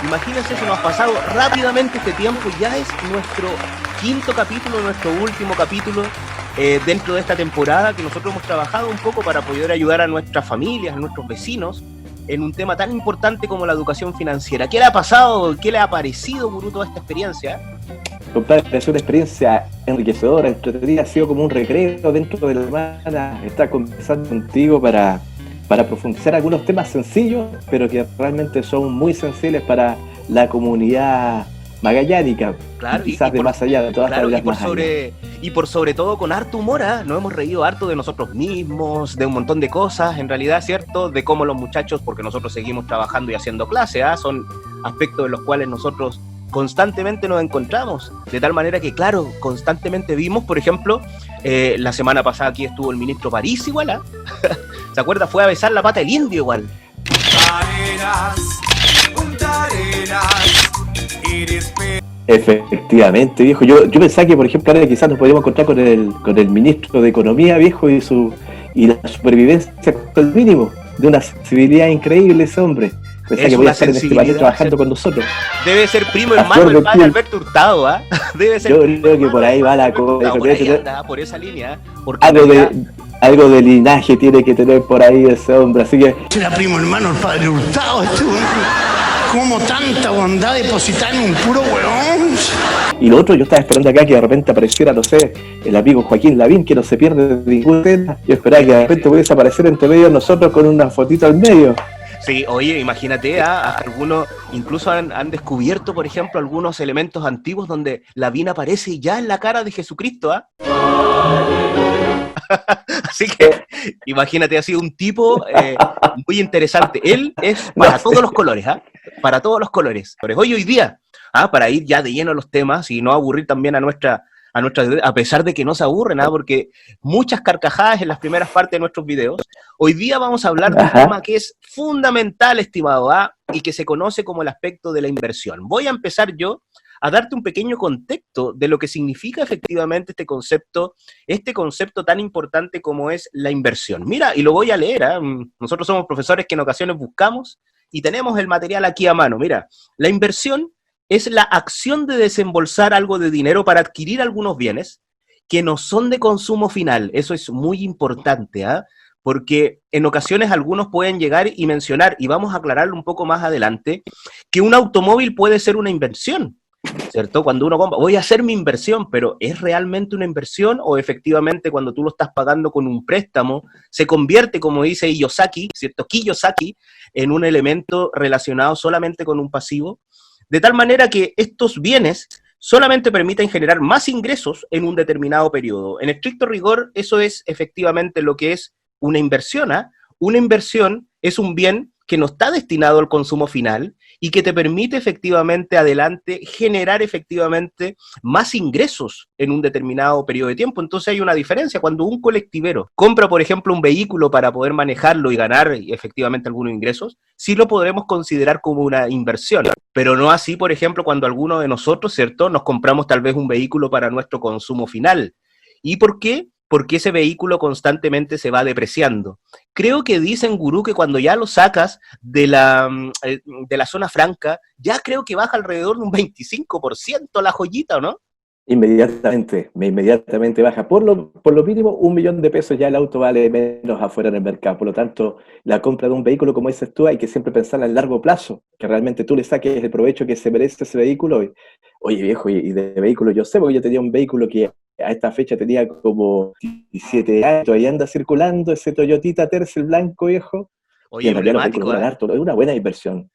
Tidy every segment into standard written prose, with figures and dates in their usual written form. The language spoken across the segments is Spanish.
Imagínense, se nos ha pasado rápidamente este tiempo, ya es nuestro quinto capítulo, nuestro último capítulo dentro de esta temporada que nosotros hemos trabajado un poco para poder ayudar a nuestras familias, a nuestros vecinos, en un tema tan importante como la educación financiera. ¿Qué le ha pasado? ¿Qué le ha parecido, Gurú, toda esta experiencia? Compadre, es una experiencia enriquecedora, entretenida, ha sido como un recreo dentro de la semana, estar conversando contigo para profundizar algunos temas sencillos, pero que realmente son muy sensibles para la comunidad magallánica, Claro, y quizás de más allá, de todas claro, las más allá. y por sobre todo con harto humor, ¿eh? Nos hemos reído harto de nosotros mismos, de un montón de cosas, en realidad, ¿cierto? De cómo los muchachos, porque nosotros seguimos trabajando y haciendo clase, ¿eh? Son aspectos de los cuales nosotros constantemente nos encontramos, de tal manera que, claro, constantemente vimos, por ejemplo, la semana pasada aquí estuvo el ministro París igual, ¿eh? ¿Se acuerda? Fue a besar la pata del indio igual. Efectivamente, viejo. Yo pensaba que, por ejemplo, ahora quizás nos podríamos encontrar con el ministro de Economía, viejo, y la supervivencia con el mínimo, de una sensibilidad increíble ese hombre. Pensaba que podía estar en este país trabajando con nosotros. Debe ser primo hermano del padre Alberto Hurtado, ¿ah? Debe ser. Yo creo que por ahí va la cosa. Por esa línea. Algo de linaje tiene que tener por ahí ese hombre, así que... Era primo hermano el padre Hurtado, ¿cómo tanta bondad depositar en un puro huevón? Y lo otro, yo estaba esperando acá que de repente apareciera, no sé, el amigo Joaquín Lavín, que no se pierde de ningún tema. Yo esperaba que de repente pudiese aparecer entre medio de nosotros con una fotito al medio. Sí, oye, imagínate, algunos incluso han descubierto, por ejemplo, algunos elementos antiguos donde Lavín aparece ya en la cara de Jesucristo, ¿ah? Así que imagínate, ha sido un tipo muy interesante. Él es para todos los colores, ¿ah? Para todos los colores. Hoy día, para ir ya de lleno a los temas y no aburrir también a pesar de que no se aburren, porque muchas carcajadas en las primeras partes de nuestros videos. Hoy día vamos a hablar de un tema que es fundamental, estimado, y que se conoce como el aspecto de la inversión. Voy a empezar yo a darte un pequeño contexto de lo que significa efectivamente este concepto tan importante como es la inversión. Mira, y lo voy a leer, nosotros somos profesores que en ocasiones buscamos y tenemos el material aquí a mano. Mira, la inversión es la acción de desembolsar algo de dinero para adquirir algunos bienes que no son de consumo final. Eso es muy importante, porque en ocasiones algunos pueden llegar y mencionar, y vamos a aclararlo un poco más adelante, que un automóvil puede ser una inversión, ¿cierto? Cuando uno compra, voy a hacer mi inversión, pero ¿es realmente una inversión o efectivamente cuando tú lo estás pagando con un préstamo se convierte, como dice Kiyosaki, ¿cierto? Kiyosaki, en un elemento relacionado solamente con un pasivo? De tal manera que estos bienes solamente permiten generar más ingresos en un determinado periodo. En estricto rigor, eso es efectivamente lo que es una inversión. Una inversión es un bien que no está destinado al consumo final y que te permite efectivamente adelante generar efectivamente más ingresos en un determinado periodo de tiempo. Entonces hay una diferencia. Cuando un colectivero compra, por ejemplo, un vehículo para poder manejarlo y ganar efectivamente algunos ingresos, sí lo podremos considerar como una inversión, pero no así, por ejemplo, cuando alguno de nosotros, ¿cierto?, nos compramos tal vez un vehículo para nuestro consumo final. ¿Y por qué? Porque ese vehículo constantemente se va depreciando. Creo que dicen, Gurú, que cuando ya lo sacas de la zona franca, ya creo que baja alrededor de un 25% la joyita, ¿o no? Inmediatamente baja. Por lo mínimo, 1 millón de pesos ya el auto vale menos afuera en el mercado. Por lo tanto, la compra de un vehículo, como dices tú, hay que siempre pensarla a largo plazo, que realmente tú le saques el provecho que se merece ese vehículo. Oye, viejo, y de vehículo yo sé, porque yo tenía un vehículo que a esta fecha tenía como 17 años, todavía anda circulando ese Toyotita Tercel blanco, viejo. Oye, emblemático, es una buena inversión.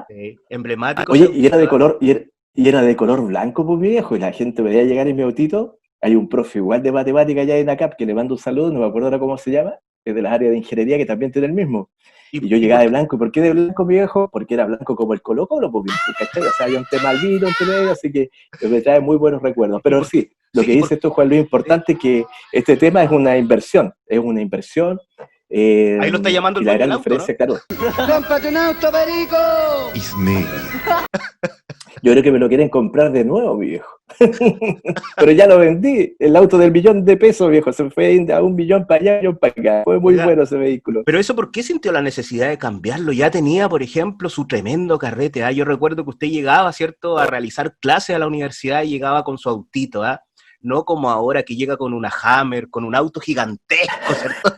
Sí, emblemático. Oye, y era de color, y era de color blanco, pues viejo, y la gente veía llegar en mi autito. Hay un profe igual de matemática allá en ACAP, que le mando un saludo, no me acuerdo ahora cómo se llama, es de las áreas de ingeniería, que también tiene el mismo. Y yo llegaba de blanco. ¿Y por qué de blanco, mi viejo? Porque era blanco como el Colo-Colo, ¿cachai? O sea, había un tema albino entre medio, así que me trae muy buenos recuerdos. Pero sí, lo que dices tú, Juan Luis, importante es que este tema es una inversión. Ahí lo está llamando el dueño del auto, ¿no? Claro. ¡Cómprate un auto, perico! It's me. Yo creo que me lo quieren comprar de nuevo, viejo. Pero ya lo vendí. El auto del $1.000.000, viejo. Se fue a 1.000.000 para allá, 1.000.000 para acá. Fue muy Oiga, bueno ese vehículo. pero eso, ¿por qué sintió la necesidad de cambiarlo? Ya tenía, por ejemplo, su tremendo carrete, ¿ah? Yo recuerdo que usted llegaba, ¿cierto?, a realizar clases a la universidad y llegaba con su autito, ¿ah? No como ahora que llega con una Hammer, con un auto gigantesco, ¿cierto?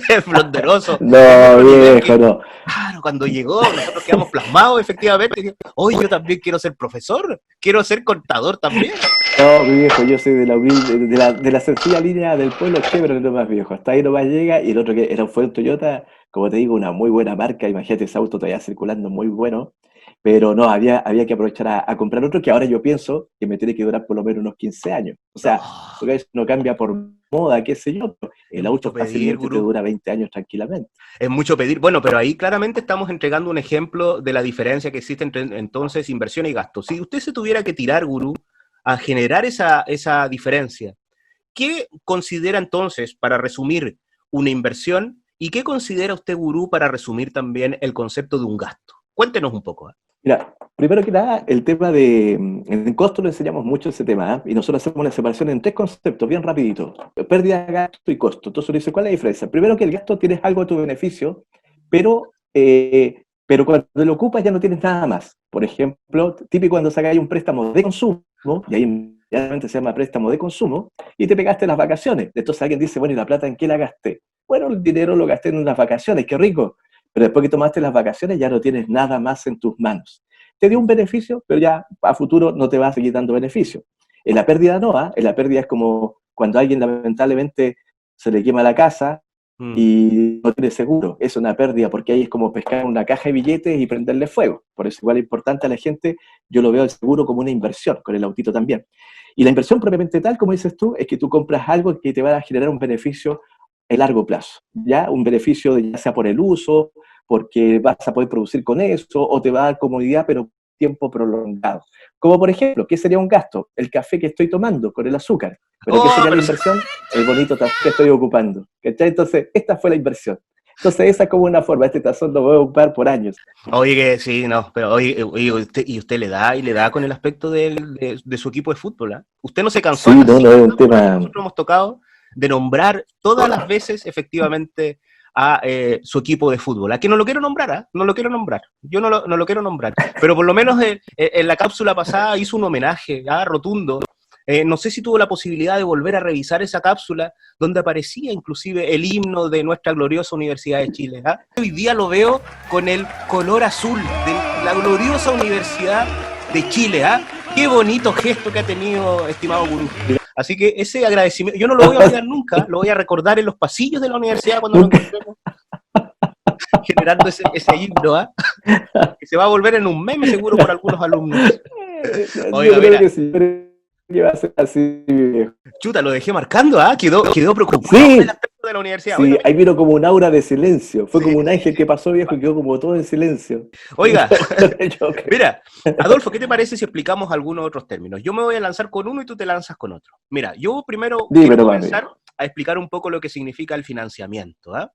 Es frondoso. Es de No, otro nivel viejo, que, no. claro, cuando llegó, nosotros quedamos plasmados, efectivamente. Hoy yo también quiero ser profesor, quiero ser contador también. No, mi viejo, yo soy de la humilde, de la sencilla línea del pueblo chévere nomás, viejo. Hasta ahí nomás llega, y el otro que fue un Toyota, como te digo, una muy buena marca. Imagínate ese auto todavía circulando, muy bueno. Pero no, había que aprovechar a comprar otro que ahora yo pienso que me tiene que durar por lo menos unos 15 años. O sea, Oh, porque eso no cambia por moda, qué sé yo. es El auto mucho pedir, fácilmente te gurú. dura 20 años tranquilamente. Es mucho pedir. Bueno, pero ahí claramente estamos entregando un ejemplo de la diferencia que existe entre entonces inversión y gasto. Si usted se tuviera que tirar, gurú, a generar esa diferencia, ¿qué considera entonces, para resumir, una inversión? ¿Y qué considera usted, gurú, para resumir también el concepto de un gasto? Cuéntenos un poco. ¿Eh? Mira, primero que nada, el tema de, en el costo lo enseñamos mucho ese tema, ¿eh? Y nosotros hacemos una separación en tres conceptos, bien rapidito: pérdida, gasto y costo. Entonces uno dice, ¿cuál es la diferencia? Primero, que el gasto tienes algo a tu beneficio, pero cuando lo ocupas ya no tienes nada más. Por ejemplo, típico cuando sacáis un préstamo de consumo, y ahí inmediatamente se llama préstamo de consumo, y te pegaste las vacaciones. Entonces alguien dice, bueno, ¿y la plata en qué la gasté? Bueno, el dinero lo gasté en unas vacaciones, qué rico. Pero después que tomaste las vacaciones ya no tienes nada más en tus manos. Te dio un beneficio, pero ya a futuro no te va a seguir dando beneficio. En la pérdida no, ¿eh? En la pérdida es como cuando a alguien lamentablemente se le quema la casa Mm. y no tiene seguro. Es una pérdida, porque ahí es como pescar una caja de billetes y prenderle fuego. Por eso igual es importante a la gente, yo lo veo el seguro como una inversión, con el autito también. Y la inversión propiamente tal, como dices tú, es que tú compras algo que te va a generar un beneficio a largo plazo, ¿ya? Un beneficio ya sea por el uso, porque vas a poder producir con eso, o te va a dar comodidad, pero tiempo prolongado. Como por ejemplo, ¿qué sería un gasto? El café que estoy tomando con el azúcar. Pero ¿qué Oh, sería la pero inversión? El bonito tazón que estoy ocupando. ¿Cachai? Entonces, esta fue la inversión. Entonces, esa es como una forma. Este tazón lo voy a ocupar por años. oye, que sí, no, pero oye, usted le da con el aspecto de su equipo de fútbol, ¿ah? Usted no se cansó Sí, en las no, no 5 es un cápsulas que tema. nosotros hemos tocado de nombrar todas las veces efectivamente a su equipo de fútbol. Aquí no lo quiero nombrar, ¿ah? No lo quiero nombrar. Yo no lo quiero nombrar. Pero por lo menos en la cápsula pasada hizo un homenaje, ¿ah?, rotundo. No sé si tuvo la posibilidad de volver a revisar esa cápsula donde aparecía inclusive el himno de nuestra gloriosa Universidad de Chile. ¿Ah? Hoy día lo veo con el color azul de la gloriosa Universidad de Chile. ¿Ah? Qué bonito gesto que ha tenido, estimado gurú. Así que ese agradecimiento, yo no lo voy a olvidar nunca, lo voy a recordar en los pasillos de la universidad cuando nos encontremos generando ese himno, ¿ah? Que se va a volver en un meme seguro por algunos alumnos. Yo Oiga, creo mira, que sí, que va a ser así, viejo. chuta, lo dejé marcando, ¿ah? Quedó preocupado por el Sí, aspecto de la universidad. sí, ahí vino como un aura de silencio. Fue Sí, como un sí, ángel sí. que pasó, viejo, y quedó como todo en silencio. Oiga, Yo creo. mira, Adolfo, ¿qué te parece si explicamos algunos otros términos? Yo me voy a lanzar con uno y tú te lanzas con otro. Mira, yo primero quiero Dime nomás, comenzar viejo. a explicar un poco lo que significa el financiamiento, ¿ah?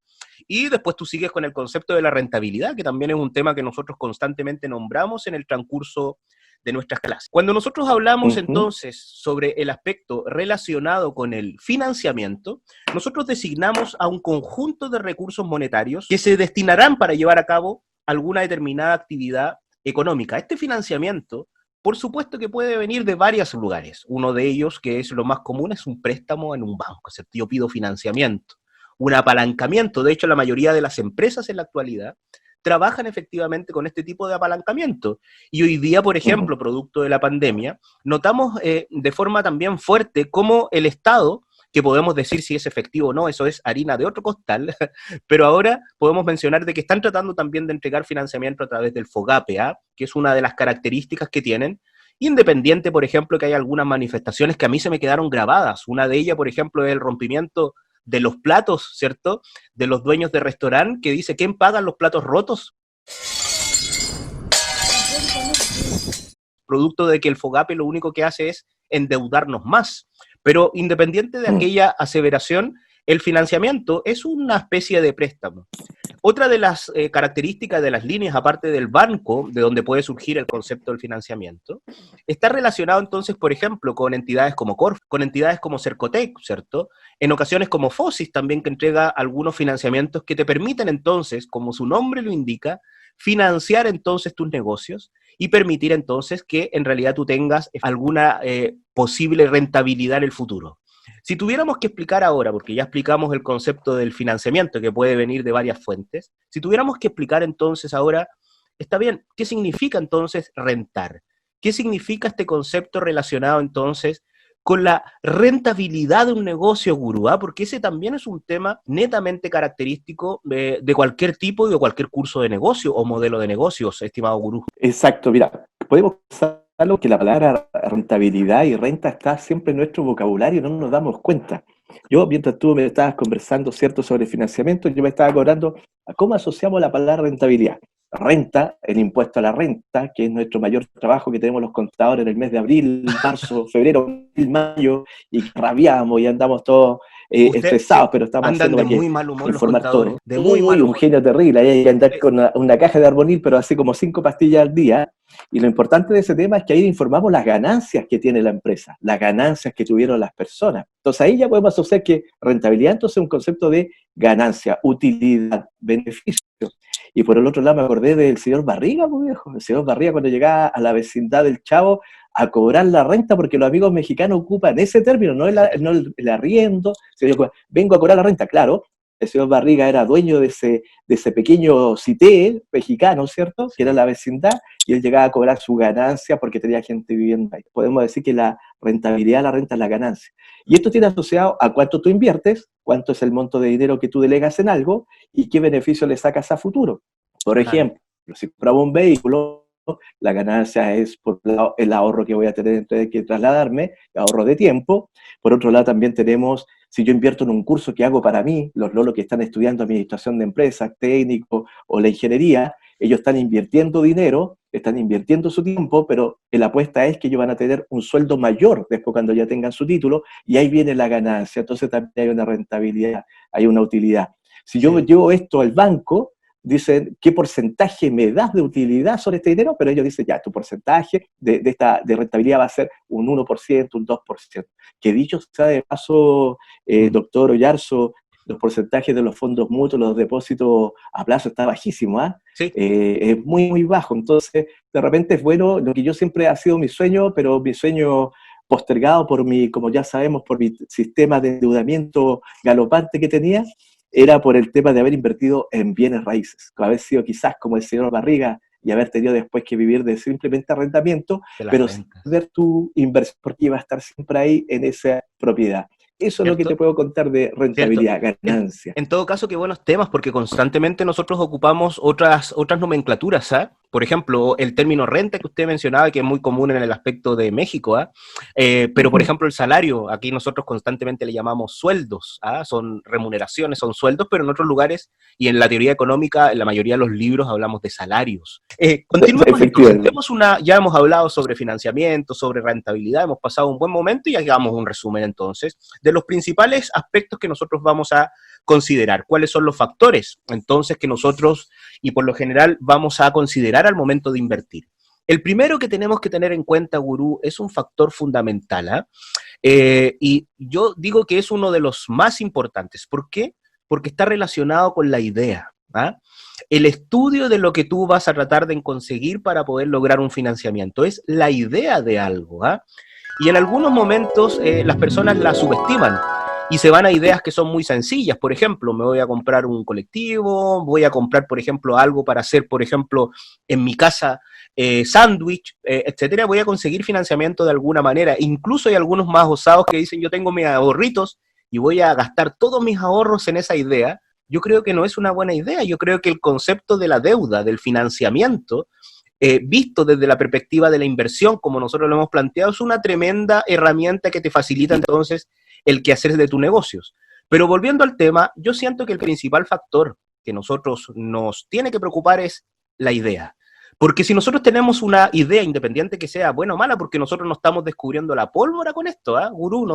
Y después tú sigues con el concepto de la rentabilidad, que también es un tema que nosotros constantemente nombramos en el transcurso de nuestras clases. Cuando nosotros hablamos Ujú. entonces sobre el aspecto relacionado con el financiamiento, nosotros designamos a un conjunto de recursos monetarios que se destinarán para llevar a cabo alguna determinada actividad económica. Este financiamiento, por supuesto que puede venir de varios lugares. Uno de ellos, que es lo más común, es un préstamo en un banco, ¿cierto? Yo pido financiamiento, un apalancamiento. De hecho, la mayoría de las empresas en la actualidad trabajan efectivamente con este tipo de apalancamiento. Y hoy día, por Ujú. ejemplo, producto de la pandemia, notamos de forma también fuerte cómo el Estado, que podemos decir si es efectivo o no, eso es harina de otro costal, pero ahora podemos mencionar de que están tratando también de entregar financiamiento a través del FOGAPE, ¿ah?, que es una de las características que tienen, independiente, por ejemplo, que hay algunas manifestaciones que a mí se me quedaron grabadas. Una de ellas, por ejemplo, es el rompimiento de los platos, ¿cierto?, de los dueños de restaurante, que dice, ¿quién paga los platos rotos? Producto de que el FOGAPE lo único que hace es endeudarnos más. Pero independiente de Mm. aquella aseveración, el financiamiento es una especie de préstamo. Otra de las características de las líneas, aparte del banco, de donde puede surgir el concepto del financiamiento, está relacionado entonces, por ejemplo, con entidades como Corf, con entidades como Cercotec, ¿cierto? En ocasiones como Fosis también, que entrega algunos financiamientos que te permiten entonces, como su nombre lo indica, financiar entonces tus negocios y permitir entonces que en realidad tú tengas alguna posible rentabilidad en el futuro. Si tuviéramos que explicar ahora, porque ya explicamos el concepto del financiamiento que puede venir de varias fuentes, si tuviéramos que explicar entonces ahora, está bien, ¿qué significa entonces rentar? ¿Qué significa este concepto relacionado entonces con la rentabilidad de un negocio, gurú? Porque ese también es un tema netamente característico de cualquier tipo y de cualquier curso de negocio o modelo de negocios, estimado gurú. Exacto, mira, podemos pensarlo que la palabra rentabilidad y renta está siempre en nuestro vocabulario y no nos damos cuenta. Yo, mientras tú me estabas conversando, ¿cierto?, sobre financiamiento, yo me estaba acordando a cómo asociamos la palabra rentabilidad. Renta, el impuesto a la renta, que es nuestro mayor trabajo que tenemos los contadores en el mes de abril, marzo, febrero, mayo, y rabiamos y andamos todos estresados, pero estamos andan haciendo de para muy mal humor los informar contadores, todo. de muy mal Un humor. genio terrible, ahí hay que andar con una caja de Armonil, pero así como 5 pastillas al día. Y lo importante de ese tema es que ahí informamos las ganancias que tiene la empresa, las ganancias que tuvieron las personas. Entonces ahí ya podemos asociar que rentabilidad entonces es un concepto de ganancia, utilidad, beneficio. Y por el otro lado me acordé del señor Barriga, pues viejo. El señor Barriga cuando llegaba a la vecindad del Chavo a cobrar la renta, porque los amigos mexicanos ocupan ese término, no el arriendo, sino vengo a cobrar la renta, claro. El señor Barriga era dueño de ese pequeño cité mexicano, ¿cierto? Que era la vecindad, y él llegaba a cobrar su ganancia porque tenía gente viviendo ahí. Podemos decir que la rentabilidad, la renta es la ganancia. Y esto tiene asociado a cuánto tú inviertes, cuánto es el monto de dinero que tú delegas en algo y qué beneficio le sacas a futuro. Por ejemplo, si compramos un vehículo, la ganancia es por el ahorro que voy a tener entre que trasladarme, ahorro de tiempo. Por otro lado, también tenemos, si yo invierto en un curso que hago para mí, los lolos que están estudiando administración de empresas, técnico o la ingeniería, ellos están invirtiendo dinero, están invirtiendo su tiempo, pero la apuesta es que ellos van a tener un sueldo mayor después cuando ya tengan su título, y ahí viene la ganancia. Entonces también hay una rentabilidad, hay una utilidad. Si yo llevo esto al banco, dicen, ¿qué porcentaje me das de utilidad sobre este dinero? Pero ellos dicen, ya, tu porcentaje de rentabilidad va a ser un 1%, un 2%. Que dicho sea de paso, doctor Oyarzo, los porcentajes de los fondos mutuos, los depósitos a plazo está bajísimo, ¿ah? Sí. Es muy, muy bajo. Entonces, de repente es bueno, lo que yo siempre ha sido mi sueño, pero mi sueño postergado por como ya sabemos, por mi sistema de endeudamiento galopante que tenía, era por el tema de haber invertido en bienes raíces, haber sido quizás como el señor Barriga y haber tenido después que vivir de simplemente arrendamiento, pero ver tu inversión porque iba a estar siempre ahí en esa propiedad. Eso es lo que te puedo contar de rentabilidad, ganancia. En todo caso, qué buenos temas, porque constantemente nosotros ocupamos otras nomenclaturas, ¿ah? Por ejemplo, el término renta que usted mencionaba, que es muy común en el aspecto de México, ¿ah? Pero, por ejemplo, el salario, aquí nosotros constantemente le llamamos sueldos, ¿ah? Son remuneraciones, son sueldos, pero en otros lugares, y en la teoría económica, en la mayoría de los libros hablamos de salarios. Continuemos entonces, ya hemos hablado sobre financiamiento, sobre rentabilidad, hemos pasado un buen momento y hagamos un resumen entonces de los principales aspectos que nosotros vamos a considerar. ¿Cuáles son los factores entonces que nosotros, y por lo general, vamos a considerar al momento de invertir? El primero que tenemos que tener en cuenta, gurú, es un factor fundamental, y yo digo que es uno de los más importantes. ¿Por qué? Porque está relacionado con la idea, ¿ah? El estudio de lo que tú vas a tratar de conseguir para poder lograr un financiamiento es la idea de algo, ¿ah? Y en algunos momentos las personas la subestiman y se van a ideas que son muy sencillas. Por ejemplo, me voy a comprar un colectivo, voy a comprar, por ejemplo, algo para hacer, por ejemplo, en mi casa, sándwich, etcétera. Voy a conseguir financiamiento de alguna manera. Incluso hay algunos más osados que dicen, yo tengo mis ahorritos y voy a gastar todos mis ahorros en esa idea. Yo creo que no es una buena idea. Yo creo que el concepto de la deuda, del financiamiento, visto desde la perspectiva de la inversión, como nosotros lo hemos planteado, es una tremenda herramienta que te facilita entonces el quehacer de tus negocios. Pero volviendo al tema, yo siento que el principal factor que nosotros nos tiene que preocupar es la idea. Porque si nosotros tenemos una idea, independiente que sea buena o mala, porque nosotros no estamos descubriendo la pólvora con esto, gurú,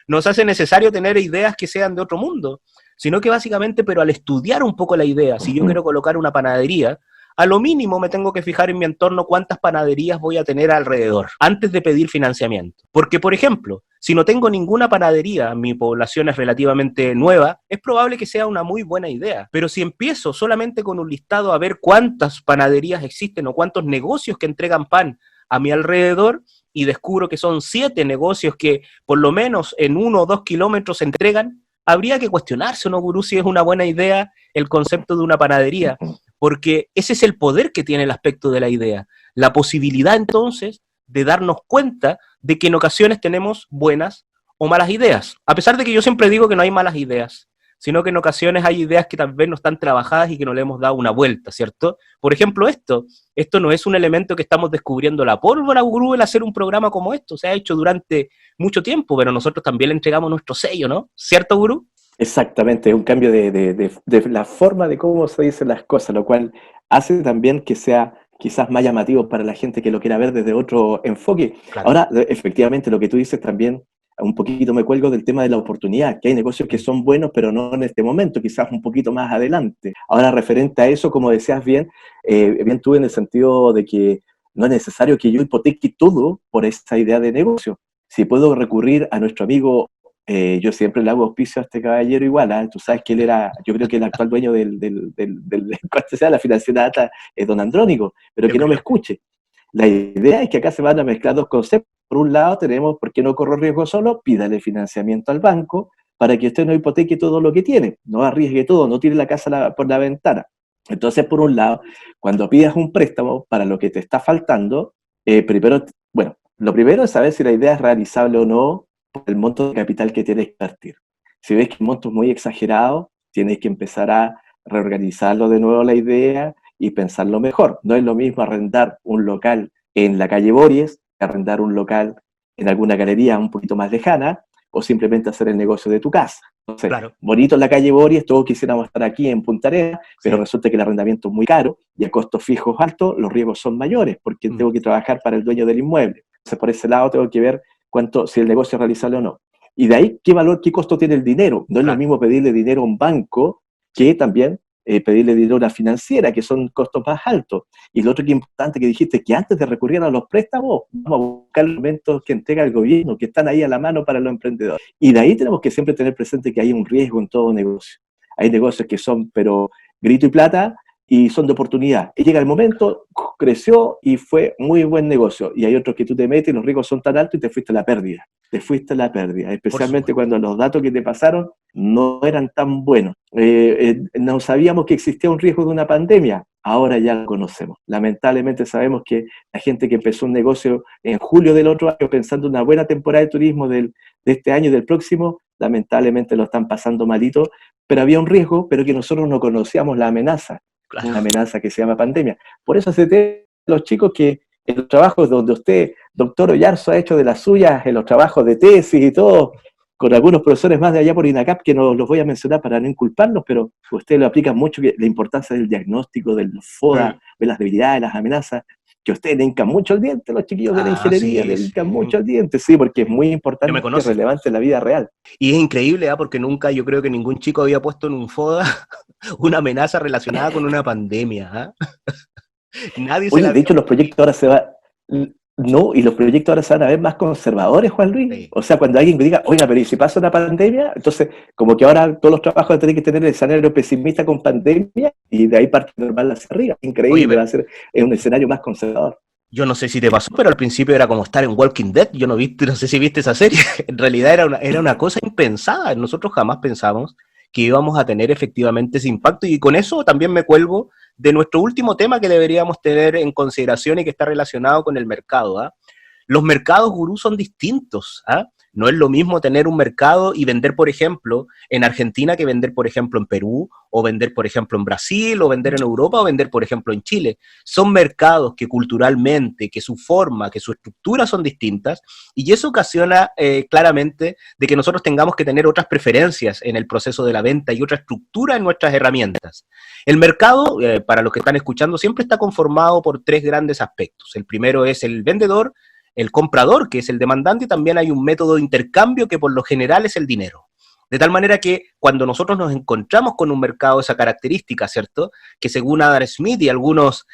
nos hace necesario tener ideas que sean de otro mundo, sino que básicamente, pero al estudiar un poco la idea, si yo quiero colocar una panadería, a lo mínimo me tengo que fijar en mi entorno cuántas panaderías voy a tener alrededor antes de pedir financiamiento. Porque, por ejemplo, si no tengo ninguna panadería, mi población es relativamente nueva, es probable que sea una muy buena idea. Pero si empiezo solamente con un listado a ver cuántas panaderías existen o cuántos negocios que entregan pan a mi alrededor y descubro que son 7 negocios que por lo menos en 1 o 2 kilómetros entregan, habría que cuestionarse, ¿no, gurú, si es una buena idea el concepto de una panadería? Porque ese es el poder que tiene el aspecto de la idea, la posibilidad entonces de darnos cuenta de que en ocasiones tenemos buenas o malas ideas, a pesar de que yo siempre digo que no hay malas ideas, sino que en ocasiones hay ideas que tal vez no están trabajadas y que no le hemos dado una vuelta, ¿cierto? Por ejemplo, esto no es un elemento que estamos descubriendo la pólvora, gurú, el hacer un programa como esto, se ha hecho durante mucho tiempo, pero nosotros también le entregamos nuestro sello, ¿no? ¿Cierto, gurú? Exactamente, es un cambio de la forma de cómo se dicen las cosas, lo cual hace también que sea quizás más llamativo para la gente que lo quiera ver desde otro enfoque. Claro. Ahora, efectivamente, lo que tú dices también, un poquito me cuelgo del tema de la oportunidad, que hay negocios que son buenos, pero no en este momento, quizás un poquito más adelante. Ahora, referente a eso, como decías bien, bien tú en el sentido de que no es necesario que yo hipoteque todo por esa idea de negocio. Si puedo recurrir a nuestro amigo, yo siempre le hago auspicio a este caballero igual, tú sabes que él era, yo creo que el actual dueño ¿cuál sea la financiera data? Es don Andrónico, pero que no me escuche. La idea es que acá se van a mezclar dos conceptos. Por un lado tenemos, ¿por qué no corro riesgo solo? Pídale financiamiento al banco para que usted no hipoteque todo lo que tiene, no arriesgue todo, no tire la casa por la ventana. Entonces, por un lado, cuando pidas un préstamo para lo que te está faltando, primero, bueno, lo primero es saber si la idea es realizable o no por el monto de capital que tienes que invertir. Si ves que el monto es muy exagerado, tienes que empezar a reorganizarlo de nuevo la idea y pensarlo mejor. No es lo mismo arrendar un local en la calle Bories que arrendar un local en alguna galería un poquito más lejana o simplemente hacer el negocio de tu casa. Entonces, Claro. bonito en la calle Bories, todos quisiéramos estar aquí en Punta Arenas, pero Sí. resulta que el arrendamiento es muy caro y a costos fijos altos los riesgos son mayores porque tengo que trabajar para el dueño del inmueble. Entonces, por ese lado tengo que ver si el negocio es realizable o no. Y de ahí, qué costo tiene el dinero. No es lo mismo pedirle dinero a un banco que también pedirle dinero a una financiera, que son costos más altos. Y lo otro que es importante que dijiste, que antes de recurrir a los préstamos, vamos a buscar los elementos que entrega el gobierno, que están ahí a la mano para los emprendedores. Y de ahí tenemos que siempre tener presente que hay un riesgo en todo negocio. Hay negocios que son, pero grito y plata, y son de oportunidad. Y llega el momento, creció y fue muy buen negocio. Y hay otros que tú te metes y los riesgos son tan altos y te fuiste a la pérdida. Te fuiste a la pérdida, especialmente cuando los datos que te pasaron no eran tan buenos. No sabíamos que existía un riesgo de una pandemia, ahora ya lo conocemos. Lamentablemente sabemos que la gente que empezó un negocio en julio del otro año pensando en una buena temporada de turismo de este año y del próximo, lamentablemente lo están pasando malito, pero había un riesgo, pero que nosotros no conocíamos la amenaza. Claro. Una amenaza que se llama pandemia. Por eso se te los chicos que en los trabajos donde usted, doctor Oyarzo, ha hecho de las suyas, en los trabajos de tesis y todo, con algunos profesores más de allá por INACAP, que no los voy a mencionar para no inculparlos, pero ustedes lo aplican mucho, la importancia del diagnóstico, del FODA, de las debilidades, las amenazas, que ustedes le hincan mucho el diente, los chiquillos de la ingeniería, le hincan mucho el diente, sí, porque es muy importante y relevante en la vida real. Y es increíble, porque nunca, yo creo que ningún chico había puesto en un FODA una amenaza relacionada con una pandemia. Nadie se Oye, de hecho, los proyectos ahora se van... No, y los proyectos ahora se van a ver más conservadores, Juan Luis. Sí. O sea, cuando alguien me diga, oiga, pero ¿y si pasa una pandemia? Entonces, como que ahora todos los trabajos van a tener que tener el escenario pesimista con pandemia y de ahí parte normal hacia arriba. Increíble, oye, va a ser un escenario más conservador. Yo no sé si te pasó, pero al principio era como estar en Walking Dead. Yo no sé si viste esa serie. En realidad era una cosa impensada. Nosotros jamás pensamos que íbamos a tener efectivamente ese impacto, y con eso también me cuelgo de nuestro último tema que deberíamos tener en consideración y que está relacionado con el mercado. Los mercados, gurú, son distintos. No es lo mismo tener un mercado y vender, por ejemplo, en Argentina que vender, por ejemplo, en Perú, o vender, por ejemplo, en Brasil, o vender en Europa, o vender, por ejemplo, en Chile. Son mercados que culturalmente, que su forma, que su estructura son distintas, y eso ocasiona claramente de que nosotros tengamos que tener otras preferencias en el proceso de la venta y otra estructura en nuestras herramientas. El mercado, para los que están escuchando, siempre está conformado por 3 grandes aspectos. El primero es el vendedor, el comprador, que es el demandante, y también hay un método de intercambio que por lo general es el dinero. De tal manera que cuando nosotros nos encontramos con un mercado de esa característica, ¿cierto? Que según Adam Smith y algunos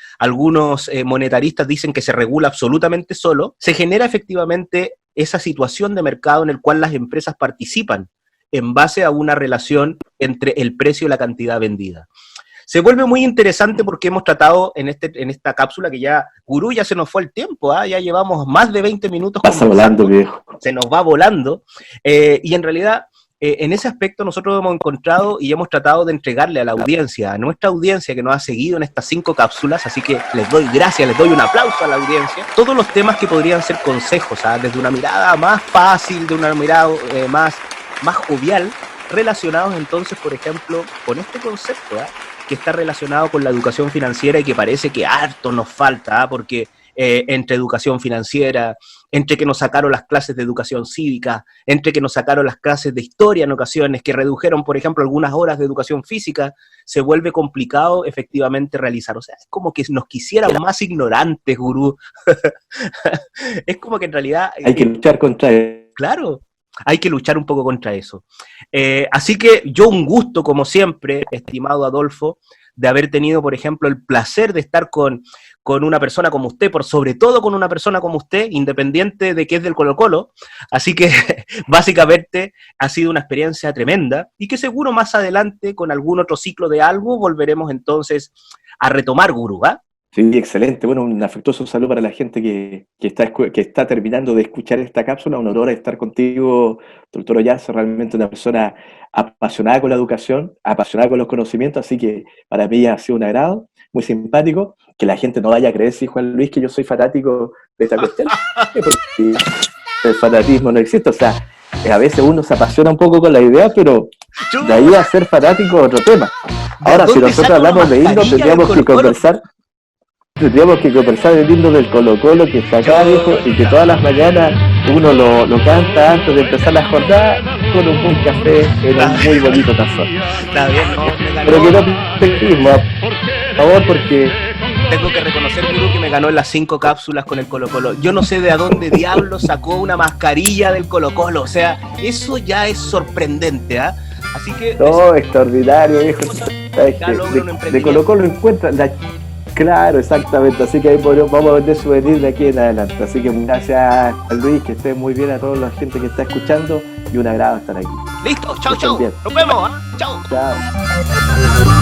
monetaristas dicen que se regula absolutamente solo, se genera efectivamente esa situación de mercado en el cual las empresas participan en base a una relación entre el precio y la cantidad vendida. Se vuelve muy interesante porque hemos tratado en esta cápsula que ya, Gurú, ya se nos fue el tiempo, ya llevamos más de 20 minutos. Pasa volando, viejo. Se nos va volando. Y en realidad, en ese aspecto nosotros hemos encontrado y hemos tratado de entregarle a la audiencia, a nuestra audiencia que nos ha seguido en estas 5 cápsulas, así que les doy gracias, les doy un aplauso a la audiencia, todos los temas que podrían ser consejos, desde una mirada más fácil, de una mirada más jovial, relacionados entonces, por ejemplo, con este concepto, que está relacionado con la educación financiera y que parece que harto nos falta, porque entre educación financiera, entre que nos sacaron las clases de educación cívica, entre que nos sacaron las clases de historia en ocasiones, que redujeron, por ejemplo, algunas horas de educación física, se vuelve complicado efectivamente realizar. O sea, es como que nos quisieran más ignorantes, Gurú. Es como que en realidad... Hay que luchar contra eso. Claro. Hay que luchar un poco contra eso. Así que yo un gusto, como siempre, estimado Adolfo, de haber tenido, por ejemplo, el placer de estar con una persona como usted, por sobre todo con una persona como usted, independiente de que es del Colo-Colo. Así que, básicamente, ha sido una experiencia tremenda y que seguro más adelante, con algún otro ciclo de algo, volveremos entonces a retomar, Gurú, ¿ah? Sí, excelente. Bueno, un afectuoso saludo para la gente que está terminando de escuchar esta cápsula. Un honor estar contigo, doctor Oyarzún, realmente una persona apasionada con la educación, apasionada con los conocimientos, así que para mí ha sido un agrado, muy simpático. Que la gente no vaya a creer, sí, Juan Luis, que yo soy fanático de esta cuestión, porque el fanatismo no existe. O sea, a veces uno se apasiona un poco con la idea, pero de ahí a ser fanático otro tema. Ahora, si nosotros hablamos de himno, tendríamos que conversar del himno del Colo-Colo que está acá, viejo, y que todas las mañanas uno lo canta antes de empezar la jornada con un buen café en un muy bonito tazón. Está bien, no, me ganó. Pero que no pequismo, por favor, porque... Tengo que reconocer, Gurú, que me ganó en las 5 cápsulas con el Colo-Colo. Yo no sé de a dónde diablo sacó una mascarilla del Colo-Colo. O sea, eso ya es sorprendente, ¿ah? Así que... No, extraordinario, viejo. De Colo-Colo encuentra... Claro, exactamente, así que ahí vamos a vender souvenirs de aquí en adelante. Así que gracias a Luis, que esté muy bien, a toda la gente que está escuchando y un agrado estar aquí. Listo, chao, chao. Nos vemos, ¿eh? Chao. Chao.